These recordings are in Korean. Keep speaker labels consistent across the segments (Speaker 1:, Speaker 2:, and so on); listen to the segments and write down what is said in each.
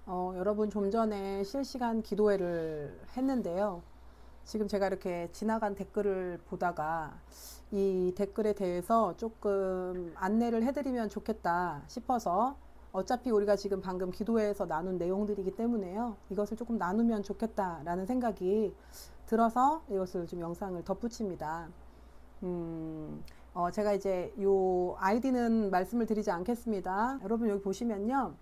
Speaker 1: 여러분 좀 전에 실시간 기도회를 했는데요. 지금 제가 이렇게 지나간 댓글을 보다가 이 댓글에 대해서 조금 안내를 해드리면 좋겠다 싶어서 어차피 우리가 지금 방금 기도회에서 나눈 내용들이기 때문에요. 이것을 조금 나누면 좋겠다라는 생각이 들어서 이것을 좀 영상을 덧붙입니다. 제가 이제 요 아이디는 말씀을 드리지 않겠습니다. 여러분 여기 보시면요.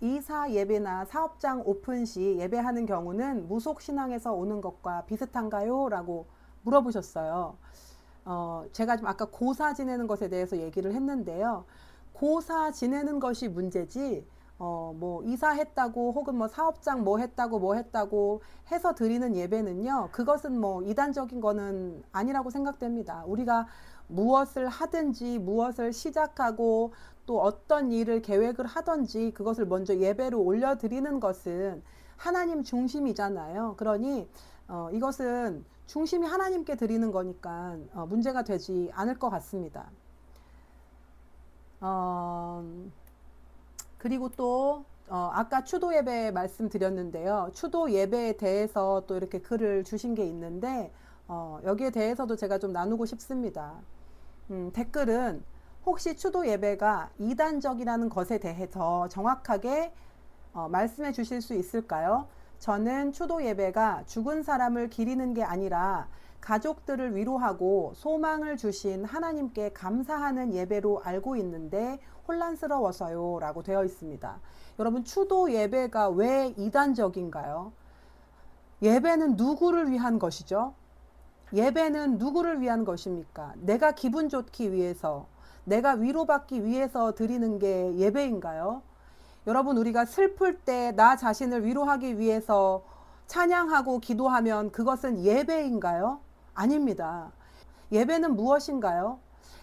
Speaker 1: 이사 예배나 사업장 오픈 시 예배하는 경우는 무속 신앙에서 오는 것과 비슷한가요? 라고 물어보셨어요. 제가 좀 아까 고사 지내는 것에 대해서 얘기를 했는데요. 고사 지내는 것이 문제지, 뭐 이사했다고 혹은 뭐 사업장 뭐 했다고 해서 드리는 예배는요. 그것은 뭐 이단적인 거는 아니라고 생각됩니다. 우리가 무엇을 하든지 무엇을 시작하고 또 어떤 일을 계획을 하든지 그것을 먼저 예배로 올려드리는 것은 하나님 중심이잖아요. 그러니 이것은 중심이 하나님께 드리는 거니까 문제가 되지 않을 것 같습니다. 그리고 또 아까 추도 예배 말씀드렸는데요. 추도 예배에 대해서 또 이렇게 글을 주신 게 있는데 여기에 대해서도 제가 좀 나누고 싶습니다. 댓글은 혹시 추도 예배가 이단적이라는 것에 대해서 정확하게 말씀해 주실 수 있을까요? 저는 추도 예배가 죽은 사람을 기리는 게 아니라 가족들을 위로하고 소망을 주신 하나님께 감사하는 예배로 알고 있는데 혼란스러워서요 라고 되어 있습니다. 여러분 추도 예배가 왜 이단적인가요? 예배는 누구를 위한 것이죠? 예배는 누구를 위한 것입니까? 내가 기분 좋기 위해서, 내가 위로받기 위해서 드리는 게 예배인가요? 여러분 우리가 슬플 때 나 자신을 위로하기 위해서 찬양하고 기도하면 그것은 예배인가요? 아닙니다. 예배는 무엇인가요?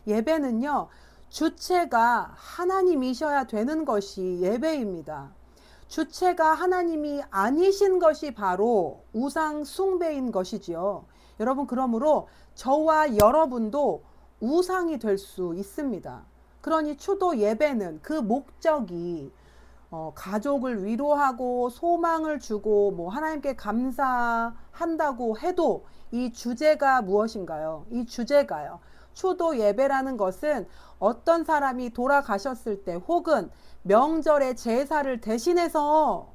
Speaker 1: 예배는요, 주체가 하나님이셔야 되는 것이 예배입니다. 주체가 하나님이 아니신 것이 바로 우상 숭배인 것이지요. 여러분 그러므로 저와 여러분도 우상이 될 수 있습니다. 그러니 추도 예배는 그 목적이 가족을 위로하고 소망을 주고 뭐 하나님께 감사한다고 해도 이 주제가 무엇인가요? 이 주제가요. 추도 예배라는 것은 어떤 사람이 돌아가셨을 때 혹은 명절에 제사를 대신해서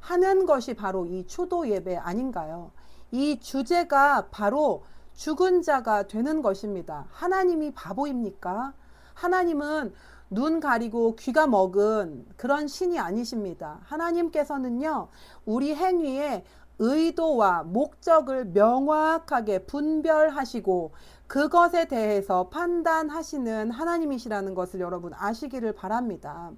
Speaker 1: 하는 것이 바로 이 추도 예배 아닌가요? 이 주제가 바로 죽은 자가 되는 것입니다. 하나님이 바보입니까? 하나님은 눈 가리고 귀가 먹은 그런 신이 아니십니다. 하나님께서는요, 우리 행위에 의도와 목적을 명확하게 분별하시고 그것에 대해서 판단하시는 하나님이시라는 것을 여러분 아시기를 바랍니다.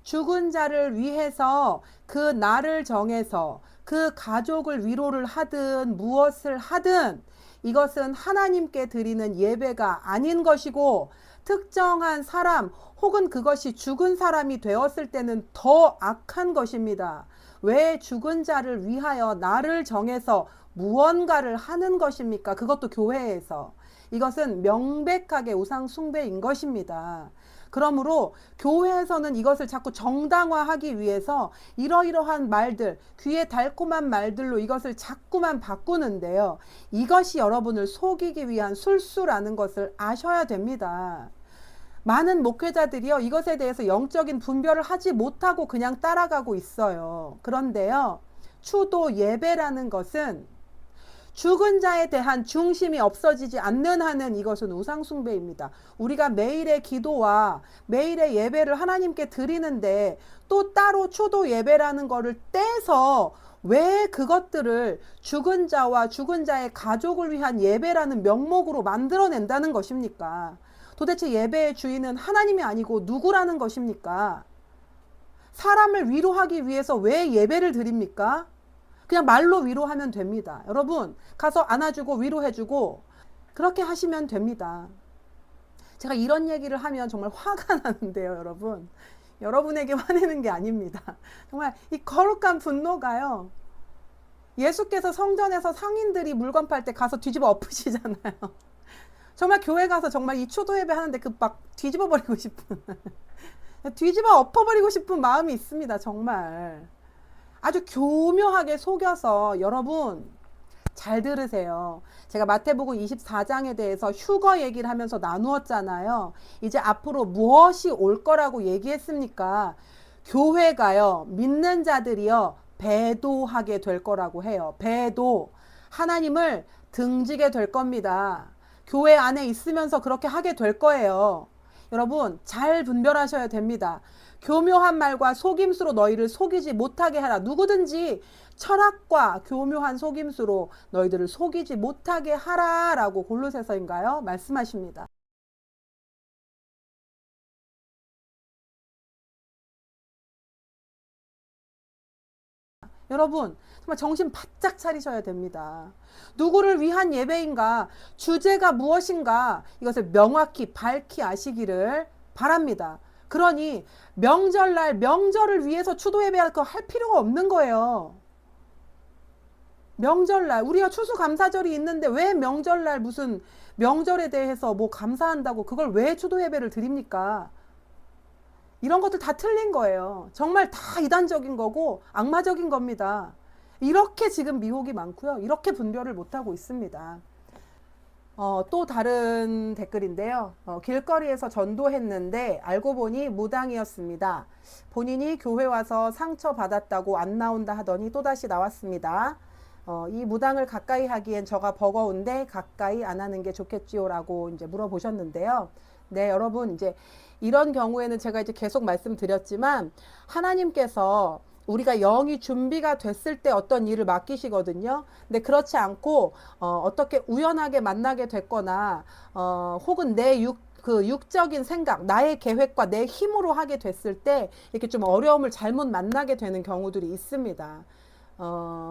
Speaker 1: 죽은 자를 위해서 그 날을 정해서 그 가족을 위로를 하든 무엇을 하든 이것은 하나님께 드리는 예배가 아닌 것이고 특정한 사람 혹은 그것이 죽은 사람이 되었을 때는 더 악한 것입니다. 왜 죽은 자를 위하여 날을 정해서 무언가를 하는 것입니까? 그것도 교회에서. 이것은 명백하게 우상 숭배인 것입니다. 그러므로 교회에서는 이것을 자꾸 정당화하기 위해서 이러이러한 말들, 귀에 달콤한 말들로 이것을 자꾸만 바꾸는데요. 이것이 여러분을 속이기 위한 술수라는 것을 아셔야 됩니다. 많은 목회자들이요, 이것에 대해서 영적인 분별을 하지 못하고 그냥 따라가고 있어요. 그런데요, 추도 예배라는 것은 죽은 자에 대한 중심이 없어지지 않는 한은 이것은 우상숭배입니다. 우리가 매일의 기도와 매일의 예배를 하나님께 드리는데 또 따로 추도 예배라는 거를 떼서 왜 그것들을 죽은 자와 죽은 자의 가족을 위한 예배라는 명목으로 만들어낸다는 것입니까? 도대체 예배의 주인은 하나님이 아니고 누구라는 것입니까? 사람을 위로하기 위해서 왜 예배를 드립니까? 그냥 말로 위로하면 됩니다. 여러분 가서 안아주고 위로해주고 그렇게 하시면 됩니다. 제가 이런 얘기를 하면 정말 화가 나는데요. 여러분에게 화내는 게 아닙니다. 정말 이 거룩한 분노가요. 예수께서 성전에서 상인들이 물건 팔 때 가서 뒤집어 엎으시잖아요. 정말 교회 가서 정말 이 추도 예배 하는데 그 막 뒤집어 버리고 싶은 뒤집어 엎어버리고 싶은 마음이 있습니다. 정말. 아주 교묘하게 속여서 여러분 잘 들으세요. 제가 마태복음 24장에 대해서 휴거 얘기를 하면서 나누었잖아요. 이제 앞으로 무엇이 올 거라고 얘기했습니까? 교회가요, 믿는 자들이요, 배도하게 될 거라고 해요. 배도. 하나님을 등지게 될 겁니다. 교회 안에 있으면서 그렇게 하게 될 거예요. 여러분, 잘 분별하셔야 됩니다. 교묘한 말과 속임수로 너희를 속이지 못하게 하라. 누구든지 철학과 교묘한 속임수로 너희들을 속이지 못하게 하라라고 골로새서인가요? 말씀하십니다. 여러분, 정말 정신 바짝 차리셔야 됩니다. 누구를 위한 예배인가? 주제가 무엇인가? 이것을 명확히 밝히 아시기를 바랍니다. 그러니 명절날 명절을 위해서 추도 예배할 거 할 필요가 없는 거예요. 명절날 우리가 추수감사절이 있는데 왜 명절날 무슨 명절에 대해서 뭐 감사한다고 그걸 왜 추도 예배를 드립니까? 이런 것들 다 틀린 거예요. 정말 다 이단적인 거고 악마적인 겁니다. 이렇게 지금 미혹이 많고요. 이렇게 분별을 못하고 있습니다. 또 다른 댓글인데요. 길거리에서 전도했는데 알고 보니 무당이었습니다. 본인이 교회 와서 상처받았다고 안 나온다 하더니 또다시 나왔습니다. 이 무당을 가까이 하기엔 저가 버거운데 가까이 안 하는 게 좋겠지요? 라고 이제 물어보셨는데요. 네, 여러분, 이제 이런 경우에는 제가 이제 계속 말씀드렸지만 하나님께서 우리가 영이 준비가 됐을 때 어떤 일을 맡기시거든요. 근데 그렇지 않고 어떻게 우연하게 만나게 됐거나 혹은 그 육적인 생각, 나의 계획과 내 힘으로 하게 됐을 때 이렇게 좀 어려움을 잘못 만나게 되는 경우들이 있습니다.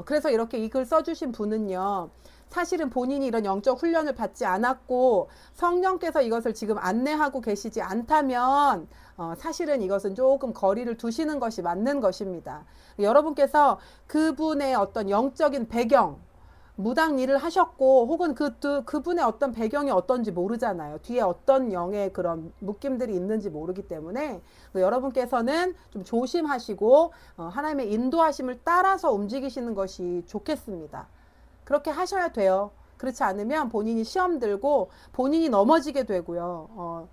Speaker 1: 그래서 이렇게 이 글 써주신 분은요. 사실은 본인이 이런 영적 훈련을 받지 않았고 성령께서 이것을 지금 안내하고 계시지 않다면 사실은 이것은 조금 거리를 두시는 것이 맞는 것입니다. 여러분께서 그분의 어떤 영적인 배경, 무당 일을 하셨고 혹은 그분의 어떤 배경이 어떤지 모르잖아요. 뒤에 어떤 영의 그런 묶임들이 있는지 모르기 때문에 여러분께서는 좀 조심하시고 하나님의 인도하심을 따라서 움직이시는 것이 좋겠습니다. 그렇게 하셔야 돼요. 그렇지 않으면 본인이 시험 들고 본인이 넘어지게 되고요.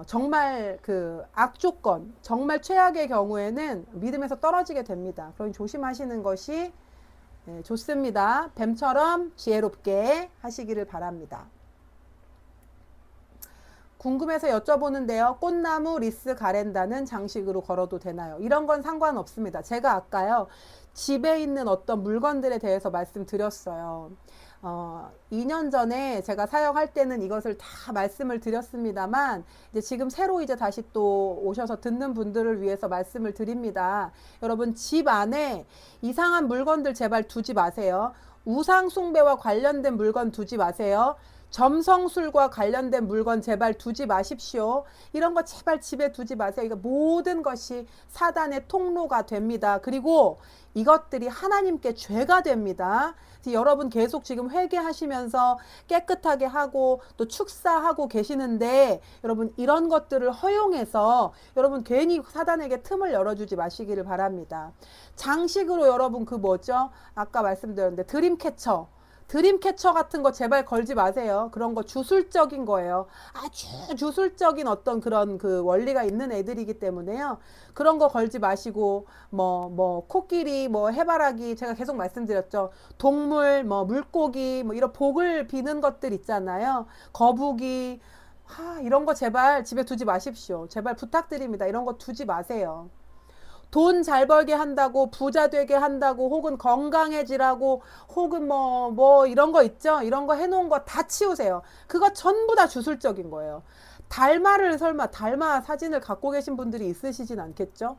Speaker 1: 정말 그 악조건, 정말 최악의 경우에는 믿음에서 떨어지게 됩니다. 그러니 조심하시는 것이 좋습니다. 뱀처럼 지혜롭게 하시기를 바랍니다. 궁금해서 여쭤보는데요. 꽃나무 리스 가랜다는 장식으로 걸어도 되나요? 이런 건 상관없습니다. 제가 아까요. 집에 있는 어떤 물건들에 대해서 말씀드렸어요. 2년 전에 제가 사역할 때는 이것을 다 말씀을 드렸습니다만 이제 지금 새로 이제 다시 또 오셔서 듣는 분들을 위해서 말씀을 드립니다. 여러분 집 안에 이상한 물건들 제발 두지 마세요. 우상 숭배와 관련된 물건 두지 마세요. 점성술과 관련된 물건 제발 두지 마십시오. 이런 거 제발 집에 두지 마세요. 이거 모든 것이 사단의 통로가 됩니다. 그리고 이것들이 하나님께 죄가 됩니다. 여러분 계속 지금 회개하시면서 깨끗하게 하고 또 축사하고 계시는데 여러분 이런 것들을 허용해서 여러분 괜히 사단에게 틈을 열어주지 마시기를 바랍니다. 장식으로 여러분 그 뭐죠? 아까 말씀드렸는데 드림캐쳐 같은 거 제발 걸지 마세요. 그런 거 주술적인 거예요. 아주 주술적인 어떤 그런 그 원리가 있는 애들이기 때문에요. 그런 거 걸지 마시고 코끼리, 해바라기 제가 계속 말씀드렸죠. 동물, 물고기, 이런 복을 비는 것들 있잖아요. 거북이, 이런 거 제발 집에 두지 마십시오. 제발 부탁드립니다. 이런 거 두지 마세요. 돈 잘 벌게 한다고 부자 되게 한다고 혹은 건강해지라고 혹은 이런 거 있죠. 이런 거 해놓은 거 다 치우세요. 그거 전부 다 주술적인 거예요. 설마 달마 사진을 갖고 계신 분들이 있으시진 않겠죠?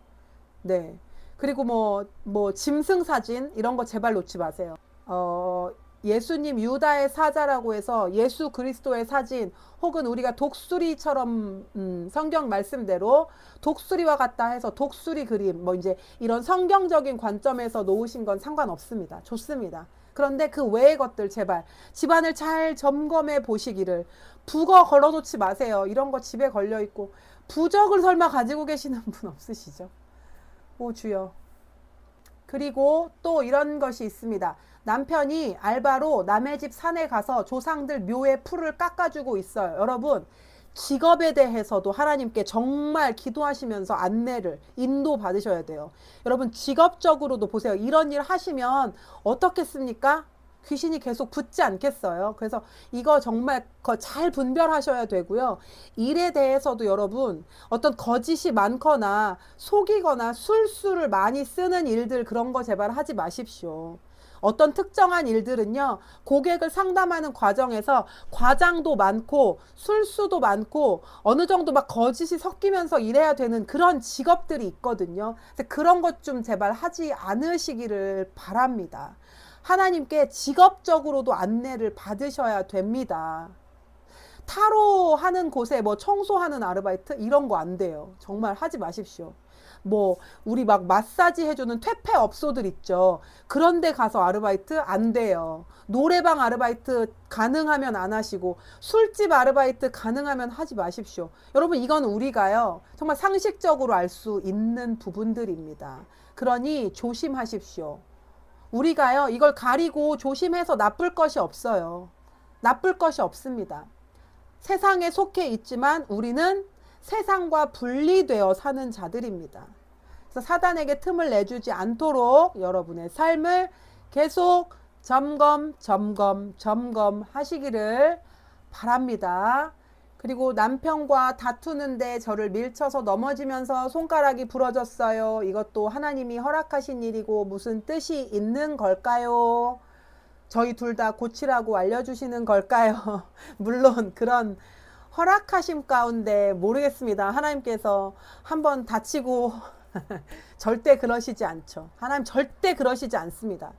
Speaker 1: 네. 그리고 짐승 사진 이런 거 제발 놓지 마세요. 예수님 유다의 사자라고 해서 예수 그리스도의 사진 혹은 우리가 독수리처럼 성경 말씀대로 독수리와 같다 해서 독수리 그림 이제 이런 성경적인 관점에서 놓으신 건 상관없습니다. 좋습니다. 그런데 그 외의 것들 제발 집안을 잘 점검해 보시기를. 북어 걸어놓지 마세요. 이런 거 집에 걸려있고 부적을 설마 가지고 계시는 분 없으시죠? 오 주여. 그리고 또 이런 것이 있습니다. 남편이 알바로 남의 집 산에 가서 조상들 묘의 풀을 깎아주고 있어요. 여러분, 직업에 대해서도 하나님께 정말 기도하시면서 안내를 인도 받으셔야 돼요. 여러분, 직업적으로도 보세요. 이런 일 하시면 어떻겠습니까? 귀신이 계속 붙지 않겠어요? 그래서 이거 정말 잘 분별하셔야 되고요. 일에 대해서도 여러분, 어떤 거짓이 많거나 속이거나 술수를 많이 쓰는 일들, 그런 거 제발 하지 마십시오. 어떤 특정한 일들은요, 고객을 상담하는 과정에서 과장도 많고 술수도 많고 어느 정도 막 거짓이 섞이면서 일해야 되는 그런 직업들이 있거든요. 그래서 그런 것 좀 제발 하지 않으시기를 바랍니다. 하나님께 직업적으로도 안내를 받으셔야 됩니다. 타로 하는 곳에 뭐 청소하는 아르바이트 이런 거 안 돼요. 정말 하지 마십시오. 뭐 우리 막 마사지 해주는 퇴폐 업소들 있죠. 그런데 가서 아르바이트 안 돼요. 노래방 아르바이트 가능하면 안 하시고 술집 아르바이트 가능하면 하지 마십시오. 여러분 이건 우리가요 정말 상식적으로 알 수 있는 부분들입니다. 그러니 조심하십시오. 우리가요 이걸 가리고 조심해서 나쁠 것이 없어요. 나쁠 것이 없습니다. 세상에 속해 있지만 우리는 세상과 분리되어 사는 자들입니다. 그래서 사단에게 틈을 내주지 않도록 여러분의 삶을 계속 점검하시기를 바랍니다. 그리고 남편과 다투는데 저를 밀쳐서 넘어지면서 손가락이 부러졌어요. 이것도 하나님이 허락하신 일이고 무슨 뜻이 있는 걸까요? 저희 둘 다 고치라고 알려주시는 걸까요? 물론 그런 허락하심 가운데 모르겠습니다. 하나님께서 한번 다치고 절대 그러시지 않죠. 하나님 절대 그러시지 않습니다.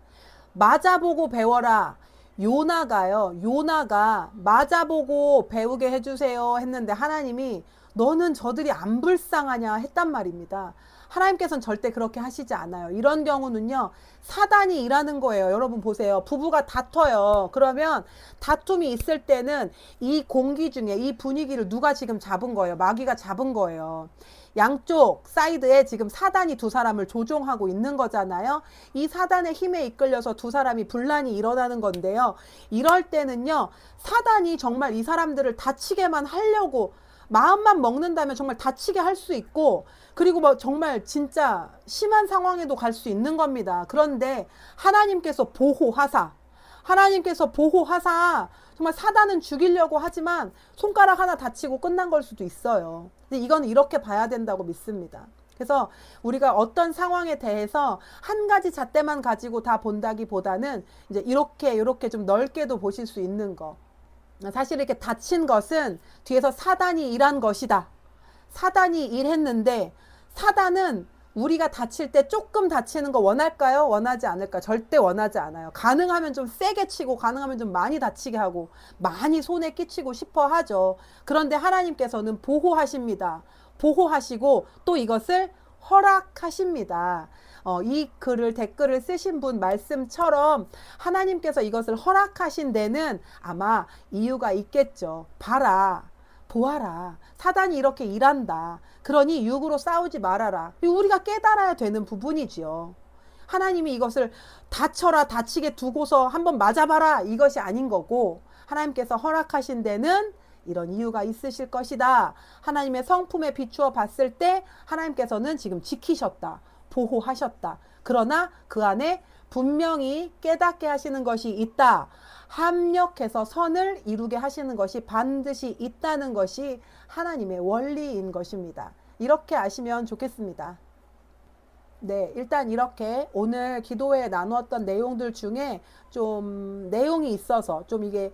Speaker 1: 맞아보고 배워라. 요나가 맞아보고 배우게 해주세요 했는데 하나님이 너는 저들이 안 불쌍하냐 했단 말입니다. 하나님께서는 절대 그렇게 하시지 않아요. 이런 경우는요 사단이 일하는 거예요. 여러분 보세요. 부부가 다퉈요. 그러면 다툼이 있을 때는 이 공기 중에 이 분위기를 누가 지금 잡은 거예요? 마귀가 잡은 거예요. 양쪽 사이드에 지금 사단이 두 사람을 조종하고 있는 거잖아요. 이 사단의 힘에 이끌려서 두 사람이 분란이 일어나는 건데요. 이럴 때는요 사단이 정말 이 사람들을 다치게만 하려고 마음만 먹는다면 정말 다치게 할 수 있고 그리고 뭐 정말 진짜 심한 상황에도 갈 수 있는 겁니다. 그런데 하나님께서 보호하사 정말 사단은 죽이려고 하지만 손가락 하나 다치고 끝난 걸 수도 있어요. 근데 이건 이렇게 봐야 된다고 믿습니다. 그래서 우리가 어떤 상황에 대해서 한 가지 잣대만 가지고 다 본다기보다는 이제 이렇게 좀 넓게도 보실 수 있는 거. 사실 이렇게 다친 것은 뒤에서 사단이 일한 것이다. 사단이 일했는데 사단은 우리가 다칠 때 조금 다치는 거 원할까요? 원하지 않을까요? 절대 원하지 않아요. 가능하면 좀 세게 치고 가능하면 좀 많이 다치게 하고 많이 손에 끼치고 싶어 하죠. 그런데 하나님께서는 보호하십니다. 보호하시고 또 이것을 허락하십니다. 이 글을 댓글을 쓰신 분 말씀처럼 하나님께서 이것을 허락하신 데는 아마 이유가 있겠죠. 보아라. 사단이 이렇게 일한다. 그러니 육으로 싸우지 말아라. 우리가 깨달아야 되는 부분이지요. 하나님이 이것을 다치게 두고서 한번 맞아봐라 이것이 아닌 거고 하나님께서 허락하신 데는 이런 이유가 있으실 것이다. 하나님의 성품에 비추어 봤을 때 하나님께서는 지금 지키셨다. 보호하셨다. 그러나 그 안에 분명히 깨닫게 하시는 것이 있다. 합력해서 선을 이루게 하시는 것이 반드시 있다는 것이 하나님의 원리인 것입니다. 이렇게 아시면 좋겠습니다. 네, 일단 이렇게 오늘 기도회에 나누었던 내용들 중에 좀 내용이 있어서 좀 이게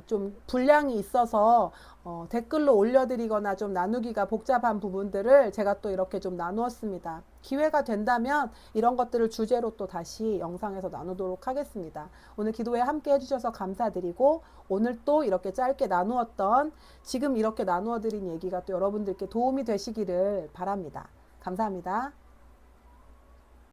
Speaker 1: 좀 분량이 있어서 댓글로 올려드리거나 좀 나누기가 복잡한 부분들을 제가 또 이렇게 좀 나누었습니다. 기회가 된다면 이런 것들을 주제로 또 다시 영상에서 나누도록 하겠습니다. 오늘 기도회 함께 해주셔서 감사드리고 오늘 또 이렇게 짧게 나누었던 지금 이렇게 나누어 드린 얘기가 또 여러분들께 도움이 되시기를 바랍니다. 감사합니다.